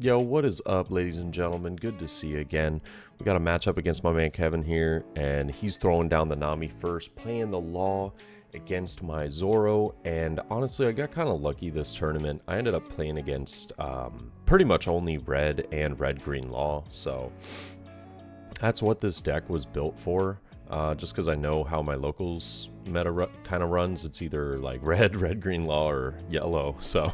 Yo, what is up, ladies and gentlemen? Good to see you again. We got a matchup against my man Kevin here, and he's throwing down the Nami first, playing the Law against my Zoro. And honestly, I got kind of lucky this tournament. I ended up playing against pretty much only red and red-green Law, so that's what this deck was built for. Just because I know how my locals meta kind of runs, it's either like red-green Law, or yellow, so...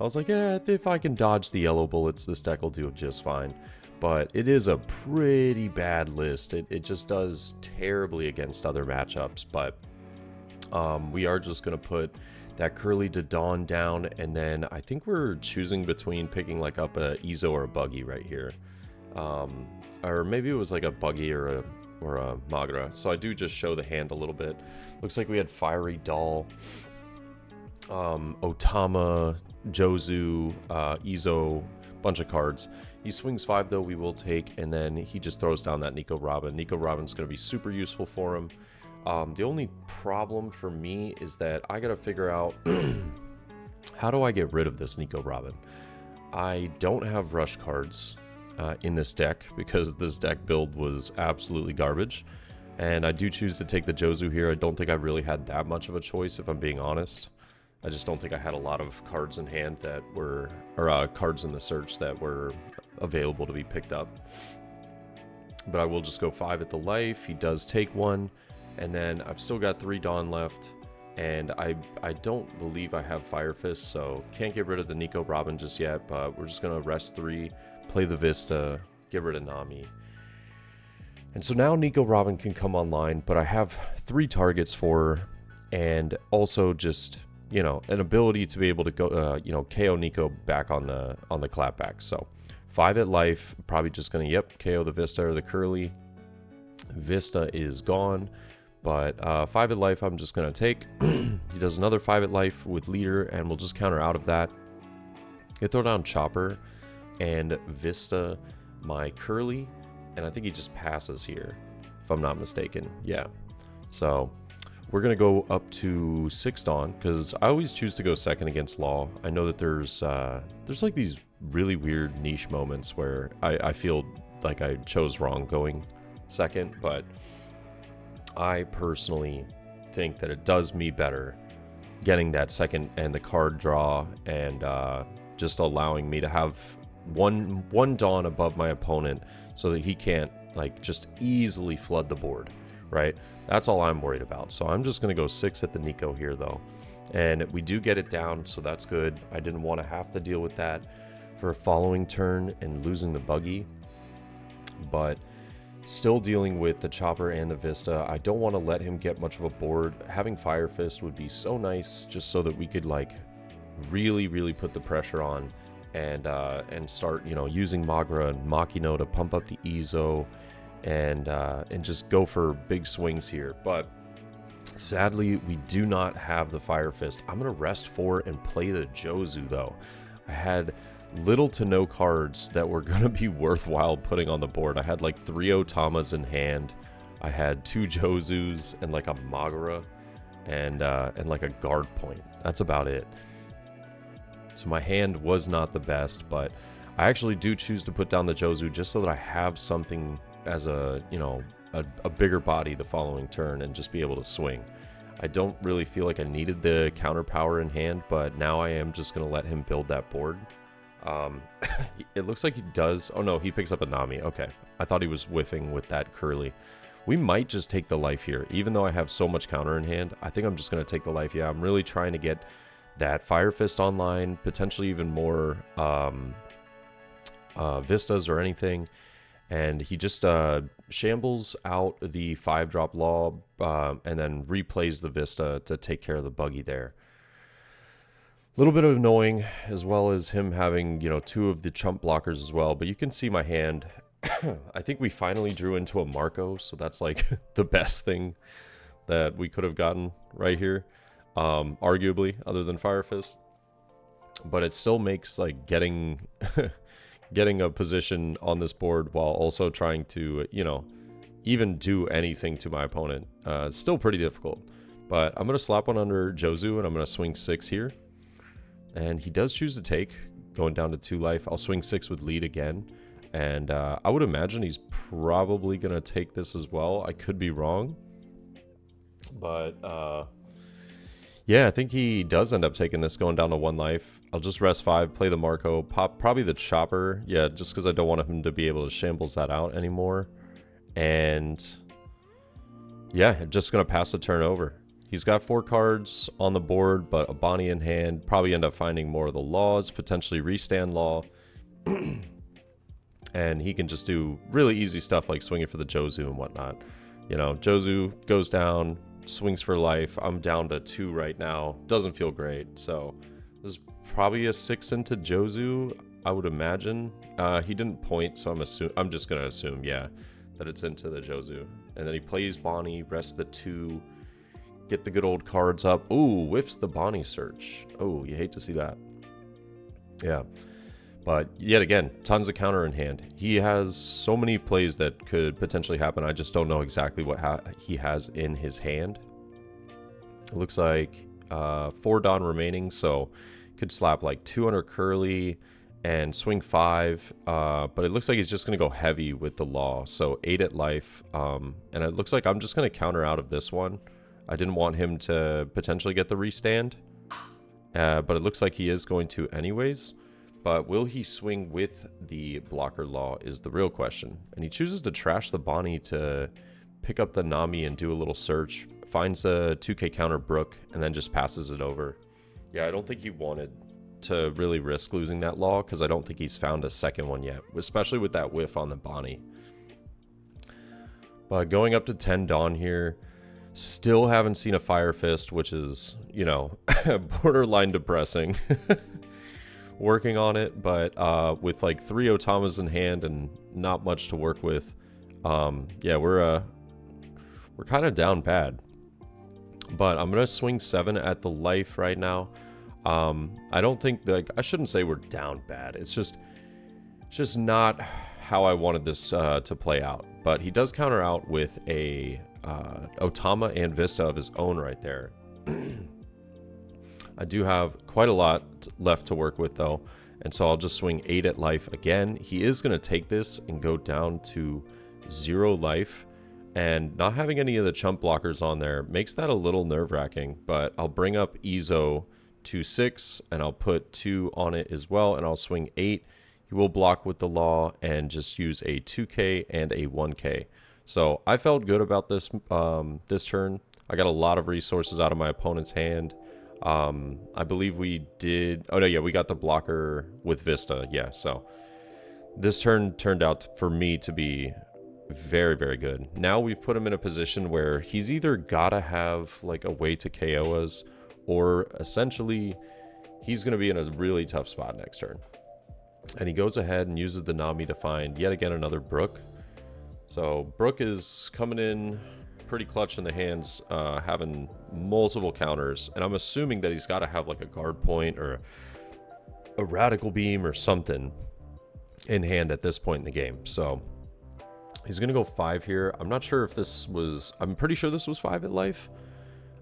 I was like, yeah, if I can dodge the yellow bullets, this deck will do just fine. But it is a pretty bad list. It just does terribly against other matchups. But we are just going to put that Curly to Dawn down. And then I think we're choosing between picking like up a Ezo or a Buggy right here. Or maybe it was like a Buggy or a Magra. So I do just show the hand a little bit. Looks like we had Fiery Doll, Otama, Jozu, Ezo, bunch of cards. He swings 5 though, we will take, and then he just throws down that Nico Robin. Nico Robin's going to be super useful for him. The only problem for me is that I got to figure out how do I get rid of this Nico Robin. I don't have rush cards in this deck because this deck build was absolutely garbage, and I do choose to take the Jozu here. I don't think I really had that much of a choice, if I'm being honest. I just don't think I had a lot of cards in hand that were, or cards in the search that were available to be picked up. But I will just go 5 at the life. He does take 1, and then I've still got 3 Dawn left, and I don't believe I have Fire Fist, so can't get rid of the Nico Robin just yet, but we're just going to rest 3, play the Vista, get rid of Nami. And so now Nico Robin can come online, but I have 3 targets for her, and also just... you know, an ability to be able to go, you know, KO Nico back on the clapback. So 5 at life, probably just gonna, yep, KO the Vista or the Curly. Vista is gone, but 5 at life I'm just gonna take. He does another 5 at life with leader, and we'll just counter out of that. He'll throw down Chopper and Vista my Curly, and I think he just passes here, if I'm not mistaken. Yeah, so we're going to go up to 6 Dawn, because I always choose to go second against Law. I know that there's like these really weird niche moments where I feel like I chose wrong going second, but I personally think that it does me better getting that second and the card draw, and just allowing me to have one Dawn above my opponent so that he can't like just easily flood the board. Right? That's all I'm worried about. So I'm just going to go 6 at the Nico here, though. And we do get it down, so that's good. I didn't want to have to deal with that for a following turn and losing the Buggy. But still dealing with the Chopper and the Vista. I don't want to let him get much of a board. Having Fire Fist would be so nice, just so that we could, like, really put the pressure on and start, you know, using Magra and Makino to pump up the Ezo, and just go for big swings here. But sadly, we do not have the Fire Fist. I'm going to rest 4 and play the Jozu, though. I had little to no cards that were going to be worthwhile putting on the board. I had like 3 Otamas in hand. I had 2 Jozus and like a Magra and like a guard point. That's about it. So my hand was not the best, but I actually do choose to put down the Jozu just so that I have something as a, you know, a bigger body the following turn and just be able to swing. I don't really feel like I needed the counter power in hand, but now I am just going to let him build that board. It looks like he does. Oh no, he picks up a Nami. Okay, I thought he was whiffing with that Curly. We might just take the life here, even though I have so much counter in hand. I think I'm just going to take the life. Yeah, I'm really trying to get that Fire Fist online, potentially even more Vistas or anything. And he just shambles out the 5-drop Law and then replays the Vista to take care of the Buggy there. A little bit annoying, as well as him having, you know, 2 of the chump blockers as well. But you can see my hand. I think we finally drew into a Marco, so that's like the best thing that we could have gotten right here, arguably, other than Fire Fist. But it still makes like getting getting a position on this board while also trying to, you know, even do anything to my opponent. Still pretty difficult. But I'm going to slap one under Jozu, and I'm going to swing 6 here. And he does choose to take, going down to 2 life. I'll swing 6 with lead again. And I would imagine he's probably going to take this as well. I could be wrong. But, yeah, I think he does end up taking this, going down to 1 life. I'll just rest 5, play the Marco, pop probably the Chopper. Yeah, just because I don't want him to be able to shambles that out anymore. And, yeah, just going to pass the turn over. He's got 4 cards on the board, but a Bonnie in hand. Probably end up finding more of the laws, potentially restand law. And he can just do really easy stuff like swinging for the Jozu and whatnot. You know, Jozu goes down, swings for life. I'm down to 2 right now. Doesn't feel great. So this is probably a 6 into Jozu, I would imagine. He didn't point, so I'm just going to assume, yeah, that it's into the Jozu. And then he plays Bonnie, rests the 2. Get the good old cards up. Ooh, whiffs the Bonnie search. Oh, you hate to see that. Yeah. But yet again, tons of counter in hand. He has so many plays that could potentially happen. I just don't know exactly what he has in his hand. It looks like 4 Dawn remaining, so could slap like 200 Curly and swing 5. But it looks like he's just going to go heavy with the law. So 8 at life. And it looks like I'm just going to counter out of this one. I didn't want him to potentially get the restand, but it looks like he is going to anyways. But will he swing with the blocker law is the real question. And he chooses to trash the Bonnie to pick up the Nami and do a little search, finds a 2k counter Brook, and then just passes it over. Yeah, I don't think he wanted to really risk losing that law, because I don't think he's found a second one yet, especially with that whiff on the Bonnie. But going up to 10 Dawn here, still haven't seen a Fire Fist, which is, you know, borderline depressing. Working on it, but with like 3 Otamas in hand and not much to work with, yeah, we're kind of down bad. But I'm gonna swing 7 at the life right now. I don't think, like, I shouldn't say we're down bad. It's just not how I wanted this to play out. But he does counter out with a Otama and Vista of his own right there. I do have quite a lot left to work with though, and so I'll just swing 8 at life again. He is going to take this and go down to 0 life, and not having any of the chump blockers on there makes that a little nerve-wracking, but I'll bring up Izo to 6 and I'll put 2 on it as well, and I'll swing 8. He will block with the law and just use a 2k and a 1k. So I felt good about this this turn. I got a lot of resources out of my opponent's hand. I believe we did. Oh no, yeah, we got the blocker with Vista. Yeah, so this turn turned out for me to be very, very good. Now we've put him in a position where he's either gotta have like a way to KO us, or essentially he's gonna be in a really tough spot next turn. And he goes ahead and uses the Nami to find yet again another Brook. So Brook is coming in pretty clutch in the hands, having multiple counters, and I'm assuming that he's got to have like a guard point or a radical beam or something in hand at this point in the game. So he's gonna go 5 here. I'm not sure if this was, I'm pretty sure this was 5 at life.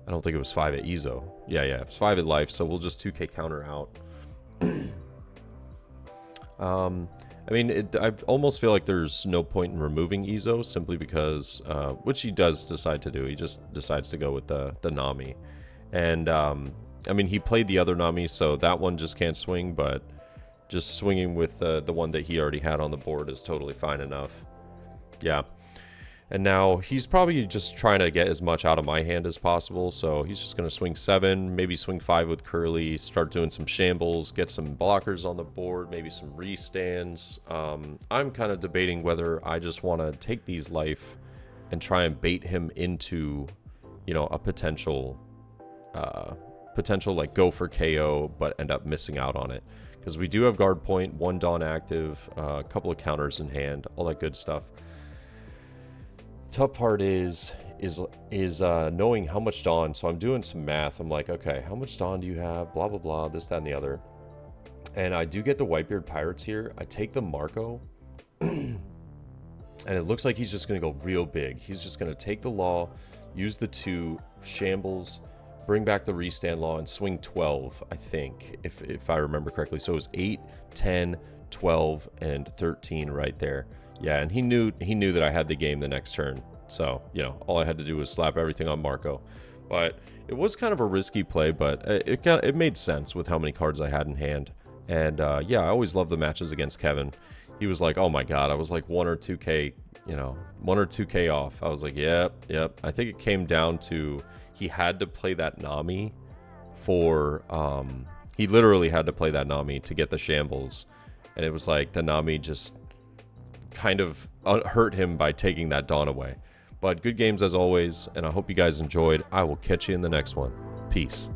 I don't think it was 5 at Izo. Yeah, it's 5 at life, so we'll just 2k counter out. I mean, I almost feel like there's no point in removing Izo, simply because, which he does decide to do. He just decides to go with the Nami. And, I mean, he played the other Nami, so that one just can't swing, but just swinging with the one that he already had on the board is totally fine enough. Yeah. And now he's probably just trying to get as much out of my hand as possible, so he's just going to swing 7, maybe swing 5 with Curly, start doing some shambles, get some blockers on the board, maybe some restands. I'm kind of debating whether I just want to take these life and try and bait him into, you know, a potential like go for KO, but end up missing out on it. Because we do have guard point, 1 Dawn active, a couple of counters in hand, all that good stuff. Tough part is knowing how much Dawn. So I'm doing some math. I'm like, okay, how much Dawn do you have? Blah, blah, blah, this, that, and the other. And I do get the Whitebeard Pirates here. I take the Marco. And it looks like he's just going to go real big. He's just going to take the Law, use the 2, Shambles, bring back the Restand Law, and swing 12, I think, if I remember correctly. So it was 8, 10, 12, and 13 right there. Yeah, and he knew that I had the game the next turn. So, you know, all I had to do was slap everything on Marco. But it was kind of a risky play, but it made sense with how many cards I had in hand. And yeah, I always love the matches against Kevin. He was like, oh my god, I was like 1 or 2k, you know, 1 or 2k off. I was like, yep. I think it came down to he had to play that Nami for, he literally had to play that Nami to get the Shambles. And it was like the Nami just kind of hurt him by taking that Dawn away. But good games as always, and I hope you guys enjoyed. I will catch you in the next one. Peace.